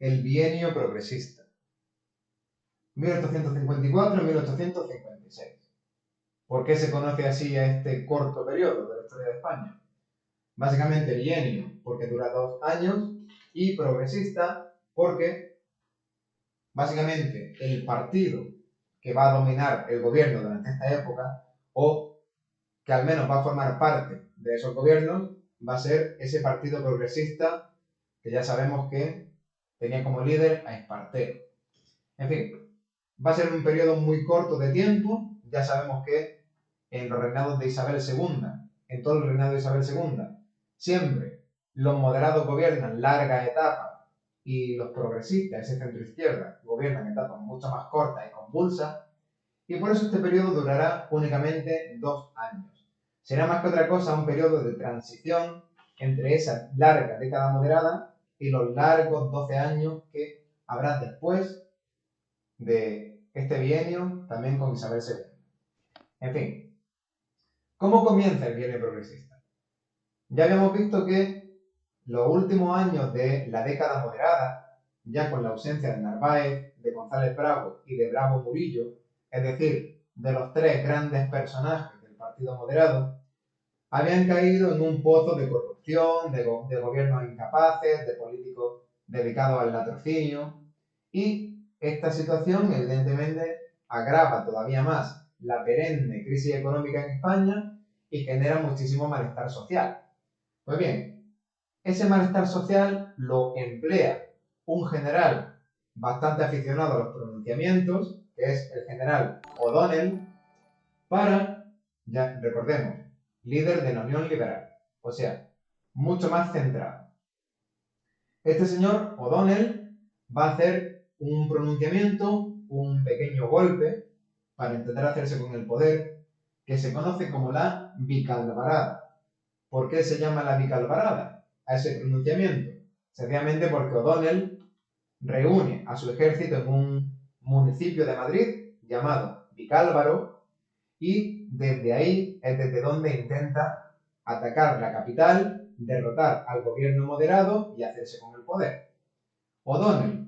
el bienio progresista, 1854-1856. ¿Por qué se conoce así a este corto periodo de la historia de España? Básicamente bienio porque dura 2 años y progresista porque básicamente el partido que va a dominar el gobierno durante esta época, o que al menos va a formar parte de esos gobiernos, va a ser ese partido progresista que ya sabemos que tenía como líder a Espartero. En fin, va a ser un periodo muy corto de tiempo. Ya sabemos que en los reinados de Isabel II, en todo el reinado de Isabel II, siempre los moderados gobiernan largas etapas y los progresistas, ese centro izquierda, gobiernan etapas mucho más cortas y convulsas, y por eso este periodo durará únicamente 2 años. Será más que otra cosa un periodo de transición entre esa larga década moderada y los largos 12 años que habrá después de este bienio, también con Isabel II. En fin, ¿cómo comienza el bienio progresista? Ya habíamos visto que los últimos años de la década moderada, ya con la ausencia de Narváez, de González Bravo y de Bravo Murillo, es decir, de los 3 grandes personajes del Partido Moderado, habían caído en un pozo de corrupción, de gobiernos incapaces, de políticos dedicados al latrocinio, y esta situación evidentemente agrava todavía más la perenne crisis económica en España y genera muchísimo malestar social. Pues bien, ese malestar social lo emplea un general bastante aficionado a los pronunciamientos, que es el general O'Donnell, para, ya recordemos, líder de la Unión Liberal, o sea, mucho más centrado. Este señor O'Donnell va a hacer un pronunciamiento, un pequeño golpe, para intentar hacerse con el poder, que se conoce como la bicalvarada. ¿Por qué se llama la bicalvarada a ese pronunciamiento? Sencillamente porque O'Donnell reúne a su ejército en un municipio de Madrid llamado Vicálvaro, y desde ahí es desde donde intenta atacar la capital, derrotar al gobierno moderado y hacerse con el poder. O'Donnell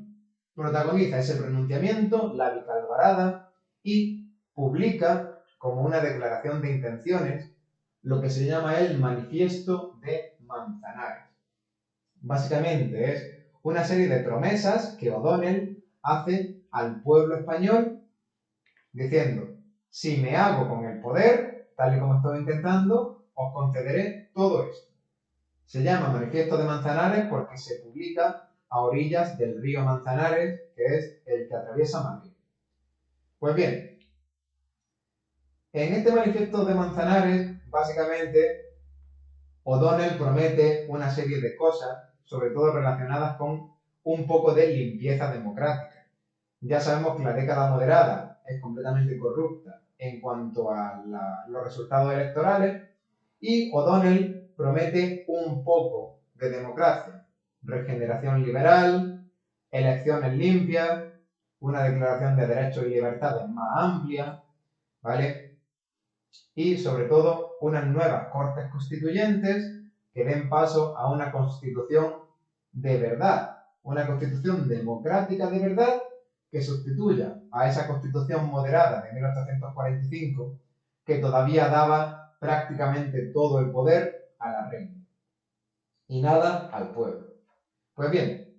protagoniza ese pronunciamiento, la bicalvarada, y publica como una declaración de intenciones lo que se llama el Manifiesto de Manzanares. Básicamente es una serie de promesas que O'Donnell hace al pueblo español diciendo: si me hago con el poder, tal y como estoy intentando, os concederé todo esto. Se llama Manifiesto de Manzanares porque se publica a orillas del río Manzanares, que es el que atraviesa Madrid. Pues bien, en este Manifiesto de Manzanares, básicamente, O'Donnell promete una serie de cosas, sobre todo relacionadas con un poco de limpieza democrática. Ya sabemos que la década moderada es completamente corrupta en cuanto a los resultados electorales, y O'Donnell promete un poco de democracia, regeneración liberal, elecciones limpias, una declaración de derechos y libertades más amplia, ¿vale? Y sobre todo unas nuevas cortes constituyentes que den paso a una constitución de verdad, una constitución democrática de verdad, que sustituya a esa constitución moderada de 1845 que todavía daba prácticamente todo el poder a la reina y nada al pueblo. Pues bien,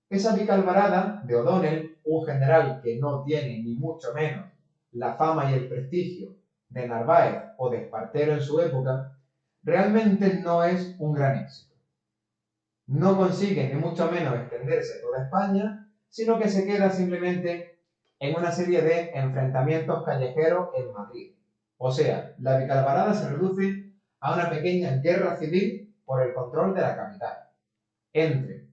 esa bicalvarada de O'Donnell, un general que no tiene ni mucho menos la fama y el prestigio de Narváez o de Espartero en su época, realmente no es un gran éxito. No consigue ni mucho menos extenderse a toda España, sino que se queda simplemente en una serie de enfrentamientos callejeros en Madrid. O sea, la bicalvarada se reduce a una pequeña guerra civil por el control de la capital, entre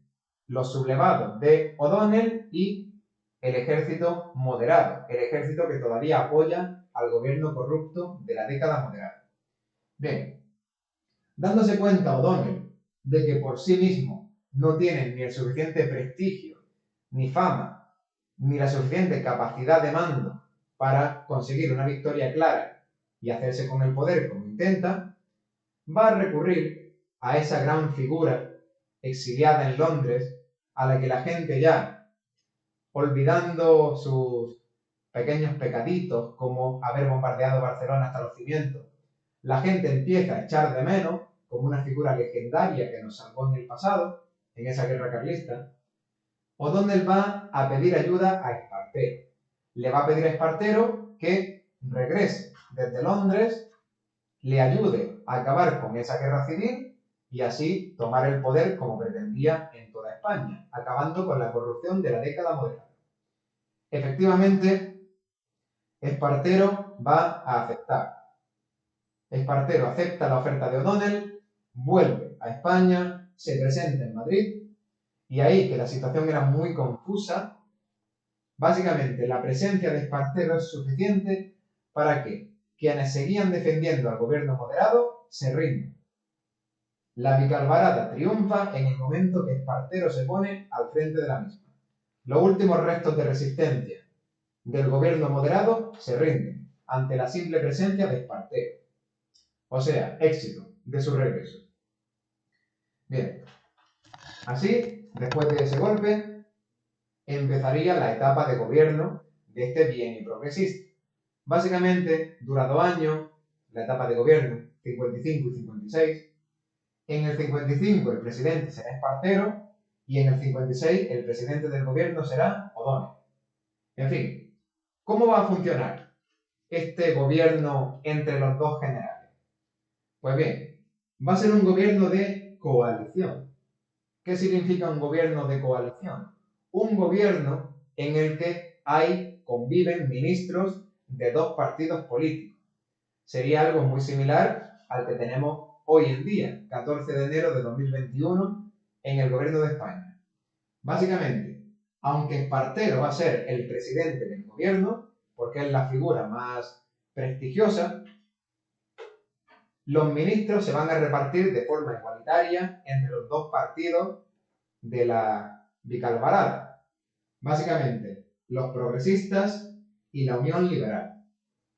los sublevados de O'Donnell y el ejército moderado, el ejército que todavía apoya al gobierno corrupto de la década moderada. Bien, dándose cuenta O'Donnell de que por sí mismo no tiene ni el suficiente prestigio, ni fama, ni la suficiente capacidad de mando para conseguir una victoria clara y hacerse con el poder como intenta, va a recurrir a esa gran figura exiliada en Londres a la que la gente ya, olvidando sus pequeños pecaditos, como haber bombardeado Barcelona hasta los cimientos, la gente empieza a echar de menos como una figura legendaria que nos salvó en el pasado, en esa guerra carlista, O'Donnell va a pedir ayuda a Espartero. Le va a pedir a Espartero que regrese desde Londres, le ayude a acabar con esa guerra civil y así tomar el poder como pretendía en toda España, acabando con la corrupción de la década moderna. Efectivamente, Espartero va a aceptar. Espartero acepta la oferta de O'Donnell, vuelve a España, se presenta en Madrid y ahí que la situación era muy confusa, básicamente la presencia de Espartero es suficiente para que quienes seguían defendiendo al gobierno moderado se rindan. La bicalvarada triunfa en el momento que Espartero se pone al frente de la misma. Los últimos restos de resistencia del gobierno moderado se rinden ante la simple presencia de Espartero. O sea, éxito de su regreso. Bien, así, después de ese golpe, empezaría la etapa de gobierno de este bienio progresista. Básicamente, dura 2 años, la etapa de gobierno, 55 y 56. En el 55 el presidente será Espartero y en el 56 el presidente del gobierno será O'Donnell. En fin, ¿cómo va a funcionar este gobierno entre los dos generales? Pues bien, va a ser un gobierno de coalición. ¿Qué significa un gobierno de coalición? Un gobierno en el que conviven ministros de dos partidos políticos. Sería algo muy similar al que tenemos hoy en día, 14 de enero de 2021, en el gobierno de España. Básicamente, aunque Espartero va a ser el presidente del gobierno, porque es la figura más prestigiosa, los ministros se van a repartir de forma igualitaria entre los dos partidos de la bicalvarada. Básicamente, los progresistas y la Unión Liberal.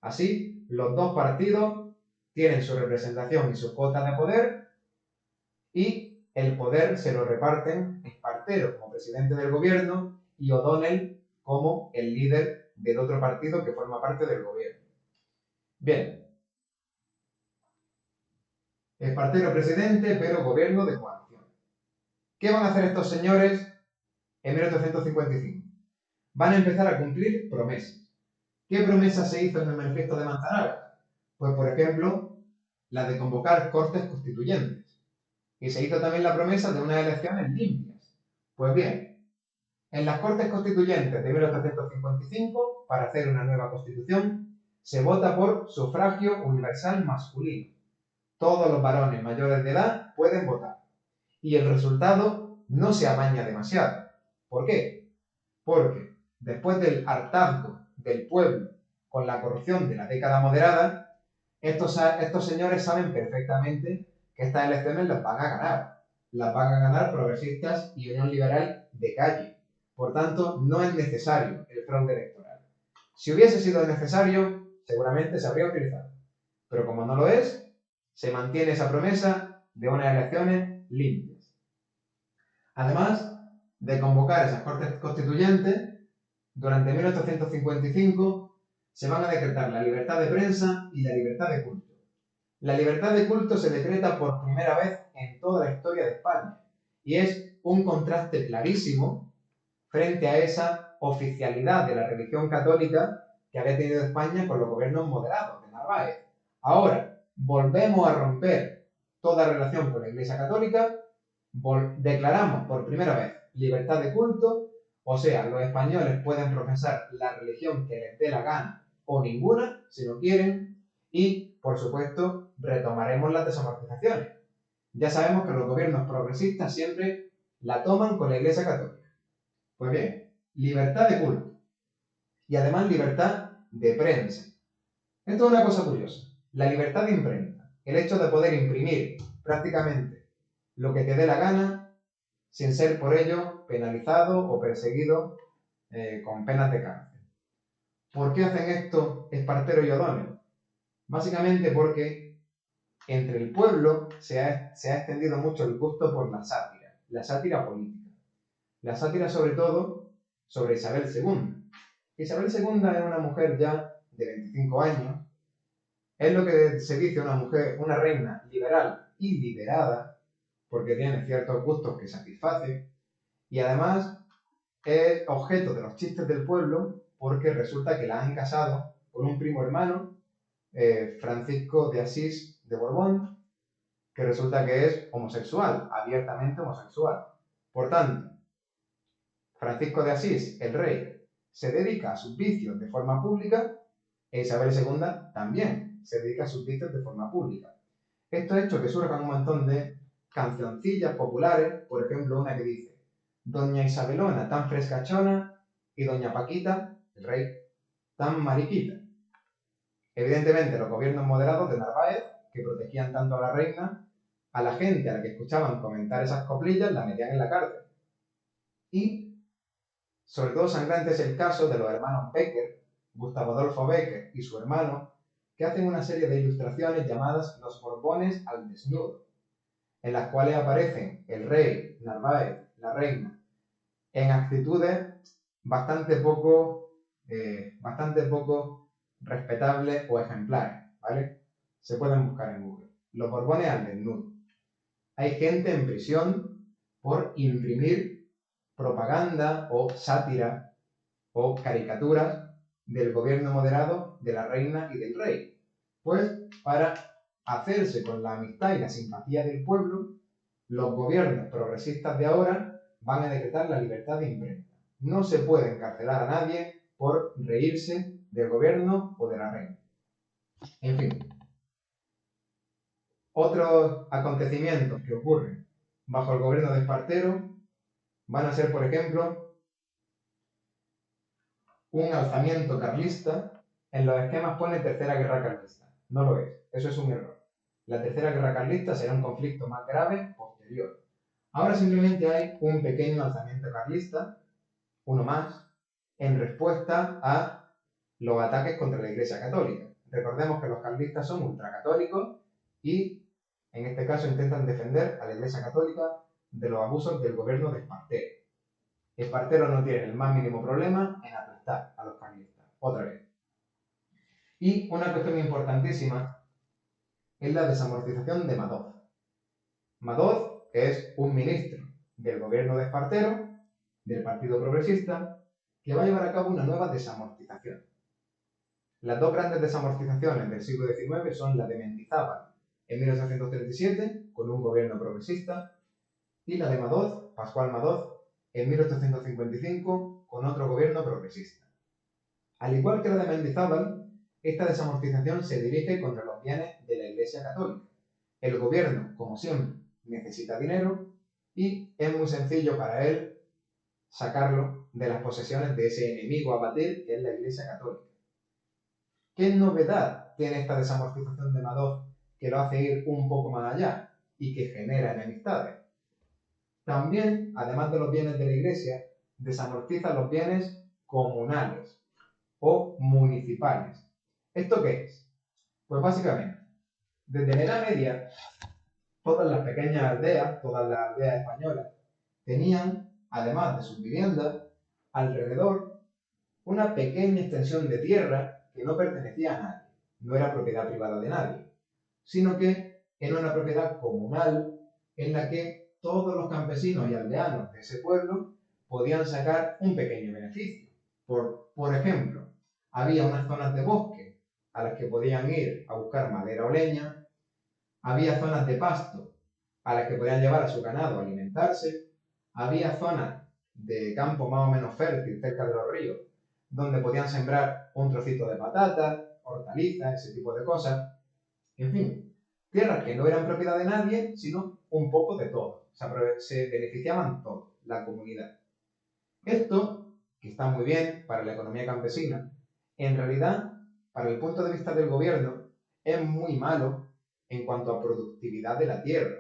Así, los dos partidos tienen su representación y su cuota de poder y el poder se lo reparten Espartero como presidente del gobierno y O'Donnell como el líder del otro partido que forma parte del gobierno. Bien, Espartero presidente, pero gobierno de coalición. ¿Qué van a hacer estos señores en 1855? Van a empezar a cumplir promesas. ¿Qué promesa se hizo en el manifiesto de Manzanares? Pues, por ejemplo, la de convocar cortes constituyentes. Y se hizo también la promesa de unas elecciones limpias. Pues bien, en las Cortes Constituyentes de 1855, para hacer una nueva constitución, se vota por sufragio universal masculino. Todos los varones mayores de edad pueden votar. Y el resultado no se amaña demasiado. ¿Por qué? Porque después del hartazgo del pueblo con la corrupción de la década moderada, estos señores saben perfectamente que estas elecciones las van a ganar. Las van a ganar progresistas y Unión Liberal de calle. Por tanto, no es necesario el fraude electoral. Si hubiese sido necesario, seguramente se habría utilizado. Pero como no lo es, se mantiene esa promesa de unas elecciones limpias. Además de convocar esas cortes constituyentes, durante 1855 se van a decretar la libertad de prensa y la libertad de culto. La libertad de culto se decreta por primera vez en toda la historia de España y es un contraste clarísimo frente a esa oficialidad de la religión católica que había tenido España con los gobiernos moderados de Narváez. Ahora, volvemos a romper toda relación con la Iglesia Católica, declaramos por primera vez libertad de culto, o sea, los españoles pueden profesar la religión que les dé la gana o ninguna, si no quieren, y, por supuesto, retomaremos las desamortizaciones. Ya sabemos que los gobiernos progresistas siempre la toman con la Iglesia Católica. Pues bien, libertad de culto y además libertad de prensa. Esto es una cosa curiosa. La libertad de imprenta, el hecho de poder imprimir prácticamente lo que te dé la gana sin ser por ello penalizado o perseguido con penas de cárcel. ¿Por qué hacen esto Espartero y O'Donnell? Básicamente porque entre el pueblo se ha extendido mucho el gusto por la sátira política. La sátira sobre todo sobre Isabel II. Isabel II es una mujer ya de 25 años, es lo que se dice una mujer, una reina liberal y liberada, porque tiene ciertos gustos que satisface, y además es objeto de los chistes del pueblo porque resulta que la han casado con un primo hermano, Francisco de Asís de Borbón, que resulta que es homosexual, abiertamente homosexual. Por tanto, Francisco de Asís, el rey, se dedica a sus vicios de forma pública e Isabel II también se dedica a sus vicios de forma pública. Esto ha hecho que surjan un montón de cancioncillas populares, por ejemplo una que dice Doña Isabelona tan frescachona y Doña Paquita, el rey, tan mariquita. Evidentemente los gobiernos moderados de Narváez, que protegían tanto a la reina, a la gente a la que escuchaban comentar esas coplillas la metían en la cárcel. Y sobre todo sangrante es el caso de los hermanos Becker, Gustavo Adolfo Becker y su hermano, que hacen una serie de ilustraciones llamadas Los Borbones al desnudo, en las cuales aparecen el rey, Narváez, la reina, en actitudes bastante poco respetables o ejemplares, ¿vale? Se pueden buscar en Google. Los Borbones al desnudo. Hay gente en prisión por imprimir propaganda o sátira o caricaturas del gobierno moderado de la reina y del rey. Pues para hacerse con la amistad y la simpatía del pueblo, los gobiernos progresistas de ahora van a decretar la libertad de imprenta. No se puede encarcelar a nadie por reírse del gobierno o de la reina. En fin, otros acontecimientos que ocurren bajo el gobierno de Espartero van a ser, por ejemplo, un alzamiento carlista. En los esquemas pone Tercera Guerra Carlista. No lo es, eso es un error. La Tercera Guerra Carlista será un conflicto más grave posterior. Ahora simplemente hay un pequeño alzamiento carlista, uno más, en respuesta a los ataques contra la Iglesia Católica. Recordemos que los carlistas son ultracatólicos y en este caso intentan defender a la Iglesia Católica de los abusos del gobierno de Espartero. Espartero no tiene el más mínimo problema en aplastar a los carlistas, otra vez. Y una cuestión importantísima es la desamortización de Madoz. Madoz es un ministro del gobierno de Espartero, del Partido Progresista, que va a llevar a cabo una nueva desamortización. Las dos grandes desamortizaciones del siglo XIX son la de Mendizábal en 1837, con un gobierno progresista, y la de Madoz, Pascual Madoz, en 1855, con otro gobierno progresista. Al igual que la de Mendizábal, esta desamortización se dirige contra los bienes de la Iglesia Católica. El gobierno, como siempre, necesita dinero y es muy sencillo para él sacarlo de las posesiones de ese enemigo a batir que es la Iglesia Católica. ¿Qué novedad tiene esta desamortización de Madoz que lo hace ir un poco más allá y que genera enemistades? También, además de los bienes de la Iglesia, desamortiza los bienes comunales o municipales. ¿Esto qué es? Pues básicamente, desde la Edad Media, todas las pequeñas aldeas, todas las aldeas españolas, tenían, además de sus viviendas, alrededor una pequeña extensión de tierra que no pertenecía a nadie, no era propiedad privada de nadie, sino que era una propiedad comunal en la que todos los campesinos y aldeanos de ese pueblo podían sacar un pequeño beneficio. Por ejemplo, había unas zonas de bosque a las que podían ir a buscar madera o leña, había zonas de pasto a las que podían llevar a su ganado a alimentarse, había zonas de campo más o menos fértil cerca de los ríos, donde podían sembrar un trocito de patata, hortalizas, ese tipo de cosas. En fin, tierras que no eran propiedad de nadie, sino un poco de todo. O sea, se beneficiaban todos, la comunidad. Esto, que está muy bien para la economía campesina, en realidad, para el punto de vista del gobierno, es muy malo en cuanto a productividad de la tierra.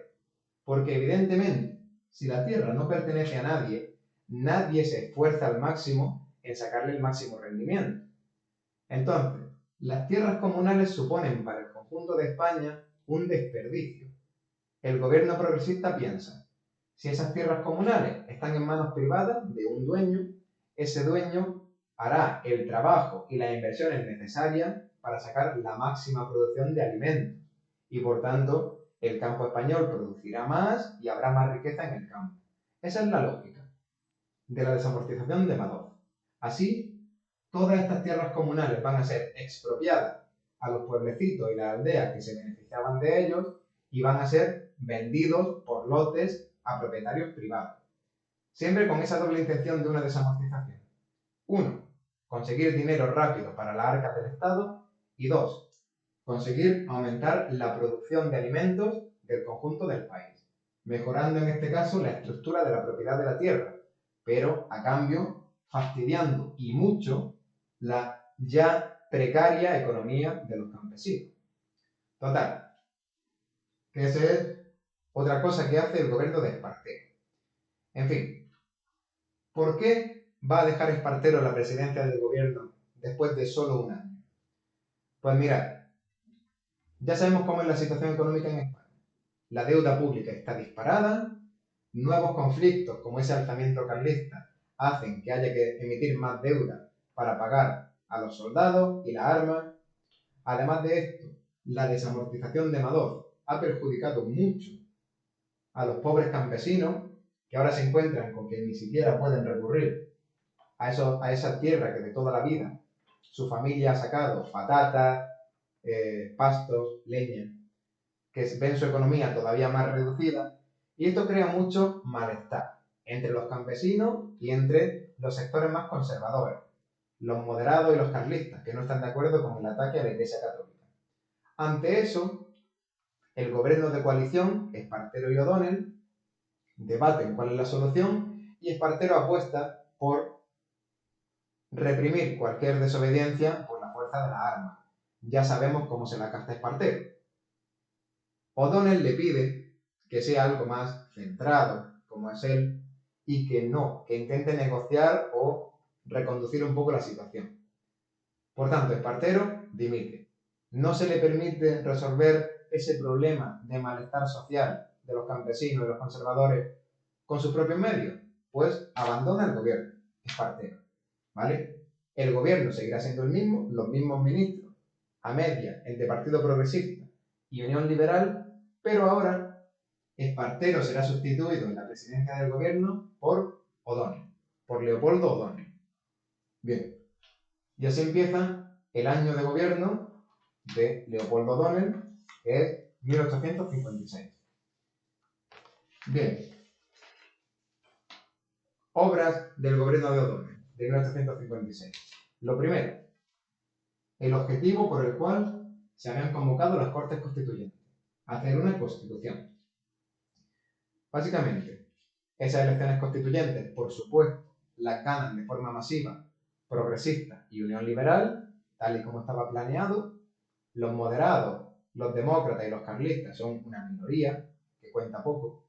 Porque evidentemente, si la tierra no pertenece a nadie, nadie se esfuerza al máximo en sacarle el máximo rendimiento. Entonces, las tierras comunales suponen para el conjunto de España un desperdicio. El gobierno progresista piensa, Si esas tierras comunales están en manos privadas de un dueño, ese dueño hará el trabajo y las inversiones necesarias para sacar la máxima producción de alimentos y por tanto el campo español producirá más y habrá más riqueza en el campo. Esa es la lógica de la desamortización de Madoz. Así, todas estas tierras comunales van a ser expropiadas a los pueblecitos y las aldeas que se beneficiaban de ellos y van a ser vendidos por lotes a propietarios privados. Siempre con esa doble intención de una desamortización. 1. Conseguir dinero rápido para las arcas del Estado. Y 2. Conseguir aumentar la producción de alimentos del conjunto del país, mejorando en este caso la estructura de la propiedad de la tierra, pero a cambio fastidiando y mucho la ya precaria economía de los campesinos. Total, que esa es otra cosa que hace el gobierno de Espartero. En fin, ¿por qué va a dejar Espartero la presidencia del gobierno después de solo un año? Pues mirad, ya sabemos cómo es la situación económica en España. La deuda pública está disparada, nuevos conflictos como ese alzamiento carlista hacen que haya que emitir más deuda para pagar a los soldados y las armas. Además de esto, la desamortización de Madoz ha perjudicado mucho a los pobres campesinos que ahora se encuentran con que ni siquiera pueden recurrir a esa tierra que de toda la vida su familia ha sacado patatas, pastos, leña, que ven su economía todavía más reducida, y esto crea mucho malestar entre los campesinos y entre los sectores más conservadores, los moderados y los carlistas, que no están de acuerdo con el ataque a la Iglesia Católica. Ante eso, el gobierno de coalición, Espartero y O'Donnell, debaten cuál es la solución y Espartero apuesta por reprimir cualquier desobediencia por la fuerza de las armas. Ya sabemos cómo se la casta Espartero. O'Donnell le pide que sea algo más centrado, como es él, y que intente negociar o reconducir un poco la situación. Por tanto, Espartero dimite. No se le permite resolver ese problema de malestar social de los campesinos y los conservadores con sus propios medios, pues abandona el gobierno, Espartero, ¿vale? El gobierno seguirá siendo el mismo, los mismos ministros, a media entre Partido Progresista y Unión Liberal, pero ahora Espartero será sustituido en la presidencia del gobierno por O'Donnell, por Leopoldo O'Donnell. Bien, y así empieza el año de gobierno de Leopoldo O'Donnell, que es 1856. Bien, obras del gobierno de O'Donnell, de 1856. Lo primero, el objetivo por el cual se habían convocado las Cortes Constituyentes, hacer una constitución. Básicamente, esas elecciones constituyentes, por supuesto, las ganan de forma masiva Progresista y Unión Liberal, tal y como estaba planeado. Los moderados, los demócratas y los carlistas son una minoría que cuenta poco.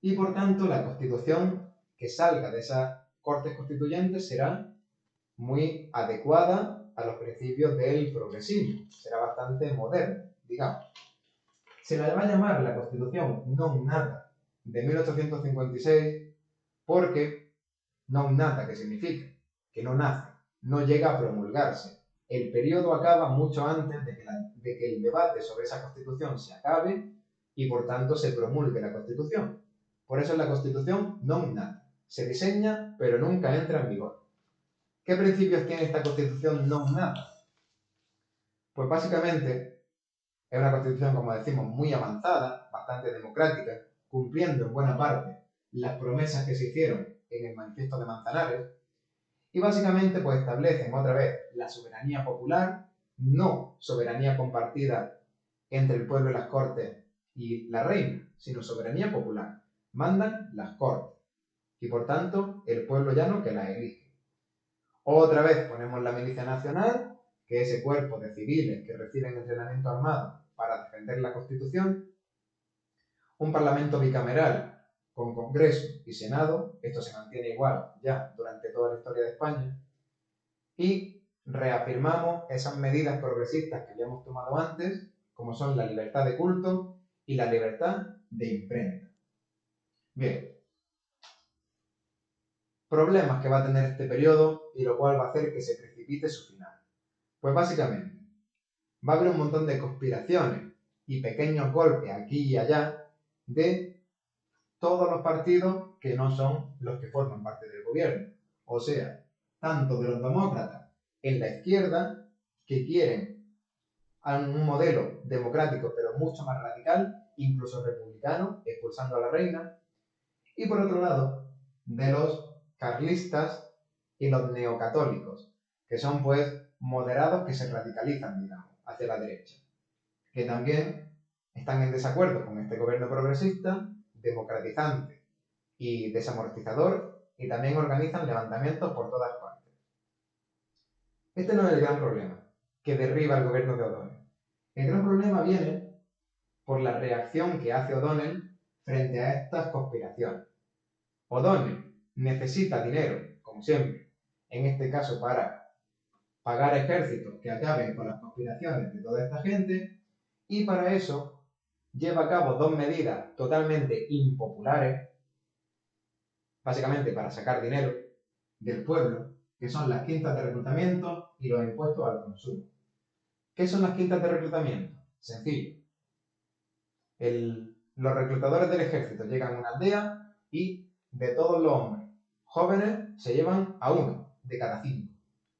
Y por tanto, la constitución que salga de esas Cortes Constituyentes será muy adecuada a los principios del progresismo. Será bastante moderna, digamos. Se la va a llamar la Constitución non nata de 1856 porque non nata, que significa que no nace, no llega a promulgarse. El periodo acaba mucho antes de que el debate sobre esa Constitución se acabe y por tanto se promulgue la Constitución. Por eso es la Constitución non nata. Se diseña pero nunca entra en vigor. ¿Qué principios tiene esta Constitución non nata? Pues básicamente es una Constitución, como decimos, muy avanzada, bastante democrática, cumpliendo en buena parte las promesas que se hicieron en el Manifiesto de Manzanares, y básicamente pues establecen otra vez la soberanía popular, no soberanía compartida entre el pueblo y las Cortes y la reina, sino soberanía popular. Mandan las Cortes y por tanto el pueblo llano que las elige. Otra vez ponemos la Milicia Nacional, que es ese cuerpo de civiles que reciben entrenamiento armado para defender la Constitución. Un Parlamento bicameral con Congreso y Senado, esto se mantiene igual ya durante toda la historia de España, y reafirmamos esas medidas progresistas que habíamos tomado antes, como son la libertad de culto y la libertad de imprenta. Bien, problemas que va a tener este periodo y lo cual va a hacer que se precipite su final. Pues básicamente, va a haber un montón de conspiraciones y pequeños golpes aquí y allá de todos los partidos que no son los que forman parte del gobierno. O sea, tanto de los demócratas en la izquierda, que quieren un modelo democrático pero mucho más radical, incluso republicano, expulsando a la reina, y por otro lado, de los carlistas y los neocatólicos, que son pues moderados que se radicalizan, digamos, hacia la derecha, que también están en desacuerdo con este gobierno progresista, democratizante y desamortizador, y también organizan levantamientos por todas partes. Este no es el gran problema que derriba el gobierno de O'Donnell. El gran problema viene por la reacción que hace O'Donnell frente a estas conspiraciones. O'Donnell necesita dinero, como siempre, en este caso para pagar ejércitos que acaben con las conspiraciones de toda esta gente, y para eso lleva a cabo dos medidas totalmente impopulares, básicamente para sacar dinero del pueblo, que son las quintas de reclutamiento y los impuestos al consumo. ¿Qué son las quintas de reclutamiento? Sencillo. Los reclutadores del ejército llegan a una aldea y de todos los hombres jóvenes se llevan a uno de cada 5.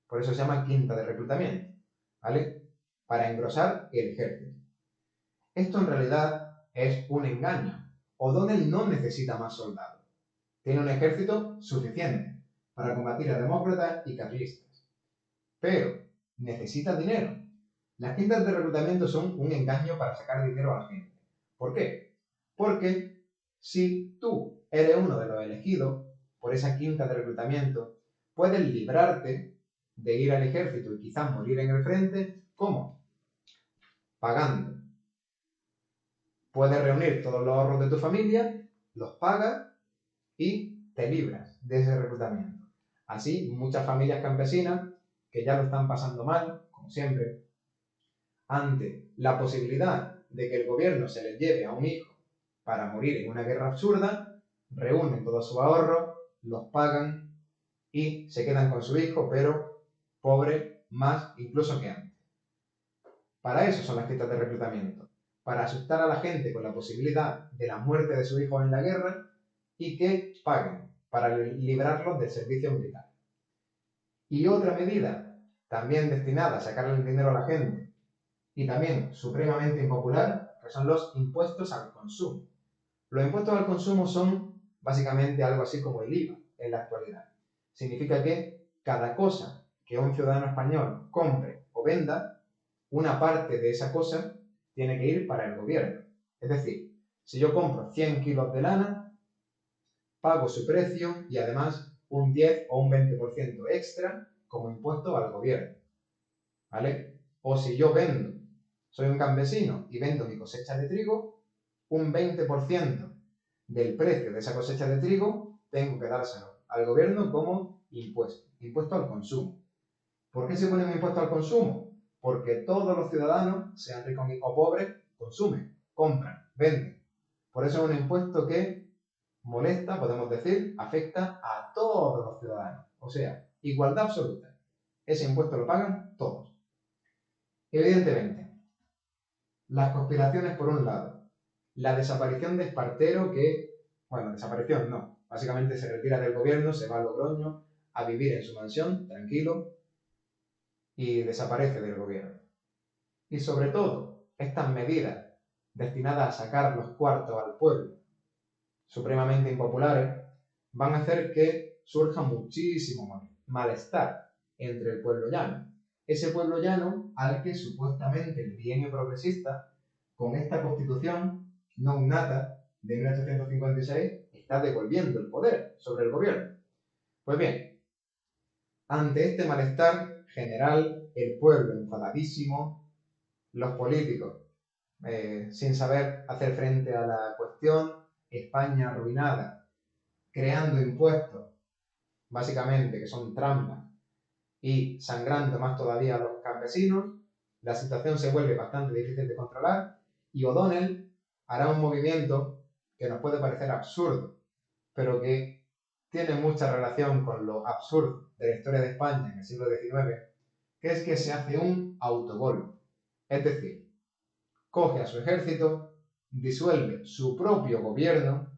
Por eso se llama quinta de reclutamiento, ¿vale? Para engrosar el ejército. Esto en realidad es un engaño. O'Donnell no necesita más soldados. Tiene un ejército suficiente para combatir a demócratas y carlistas. Pero necesita dinero. Las quintas de reclutamiento son un engaño para sacar dinero a la gente. ¿Por qué? Porque si tú eres uno de los elegidos por esa quinta de reclutamiento, puedes librarte de ir al ejército y quizás morir en el frente. ¿Cómo? Pagando. Puedes reunir todos los ahorros de tu familia, los pagas y te libras de ese reclutamiento. Así, muchas familias campesinas que ya lo están pasando mal, como siempre, ante la posibilidad de que el gobierno se les lleve a un hijo para morir en una guerra absurda, reúnen todos sus ahorros, los pagan y se quedan con su hijo, pero pobre más incluso que antes. Para eso son las quintas de reclutamiento, para asustar a la gente con la posibilidad de la muerte de su hijo en la guerra y que paguen para librarlos del servicio militar. Y otra medida, también destinada a sacarle el dinero a la gente y también supremamente impopular, que son los impuestos al consumo. Los impuestos al consumo son básicamente algo así como el IVA en la actualidad. Significa que cada cosa que un ciudadano español compre o venda, una parte de esa cosa tiene que ir para el gobierno. Es decir, si yo compro 100 kilos de lana, pago su precio y además un 10 o un 20% extra como impuesto al gobierno. ¿Vale? O si yo vendo, soy un campesino y vendo mi cosecha de trigo, un 20% del precio de esa cosecha de trigo tengo que dárselo al gobierno como impuesto al consumo. ¿Por qué se pone un impuesto al consumo? Porque todos los ciudadanos, sean ricos o pobres, consumen, compran, venden. Por eso es un impuesto que molesta, podemos decir, afecta a todos los ciudadanos. O sea, igualdad absoluta. Ese impuesto lo pagan todos. Evidentemente, las conspiraciones por un lado, la desaparición de Espartero desaparición no, básicamente se retira del gobierno, se va a Logroño a vivir en su mansión, tranquilo, y desaparece del gobierno. Y sobre todo, estas medidas destinadas a sacar los cuartos al pueblo, supremamente impopulares, van a hacer que surja muchísimo malestar entre el pueblo llano. Ese pueblo llano al que supuestamente el bienio progresista, con esta constitución non nata de 1856, está devolviendo el poder sobre el gobierno. Pues bien, ante este malestar general, el pueblo enfadadísimo, los políticos sin saber hacer frente a la cuestión, España arruinada, creando impuestos, básicamente que son trampas, y sangrando más todavía a los campesinos, la situación se vuelve bastante difícil de controlar y O'Donnell hará un movimiento que nos puede parecer absurdo, pero que tiene mucha relación con lo absurdo de la historia de España en el siglo XIX, que es que se hace un autogolpe. Es decir, coge a su ejército, disuelve su propio gobierno,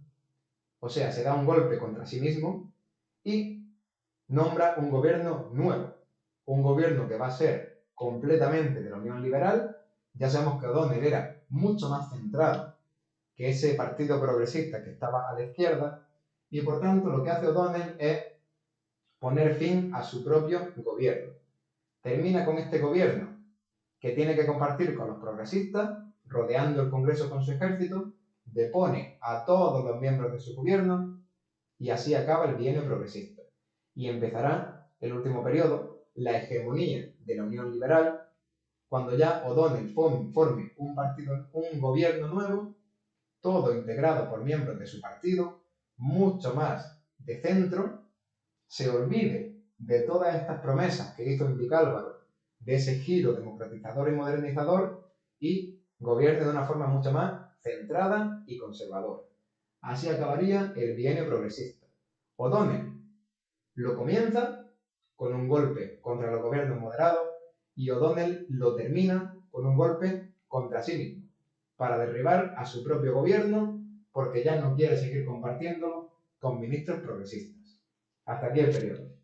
o sea, se da un golpe contra sí mismo y nombra un gobierno nuevo, un gobierno que va a ser completamente de la Unión Liberal. Ya sabemos que O'Donnell era mucho más centrado que ese partido progresista que estaba a la izquierda, y por tanto lo que hace O'Donnell es poner fin a su propio gobierno. Termina con este gobierno que tiene que compartir con los progresistas, rodeando el Congreso con su ejército, depone a todos los miembros de su gobierno y así acaba el bienio progresista. Y empezará el último periodo, la hegemonía de la Unión Liberal, cuando ya O'Donnell forme un gobierno nuevo, todo integrado por miembros de su partido, mucho más de centro, se olvide de todas estas promesas que hizo Enrique Álvaro, de ese giro democratizador y modernizador, y gobierne de una forma mucho más centrada y conservadora. Así acabaría el bienio progresista. O'Donnell lo comienza con un golpe contra los gobiernos moderados y O'Donnell lo termina con un golpe contra sí mismo, para derribar a su propio gobierno porque ya no quiere seguir compartiéndolo con ministros progresistas. Hasta aquí el periodo.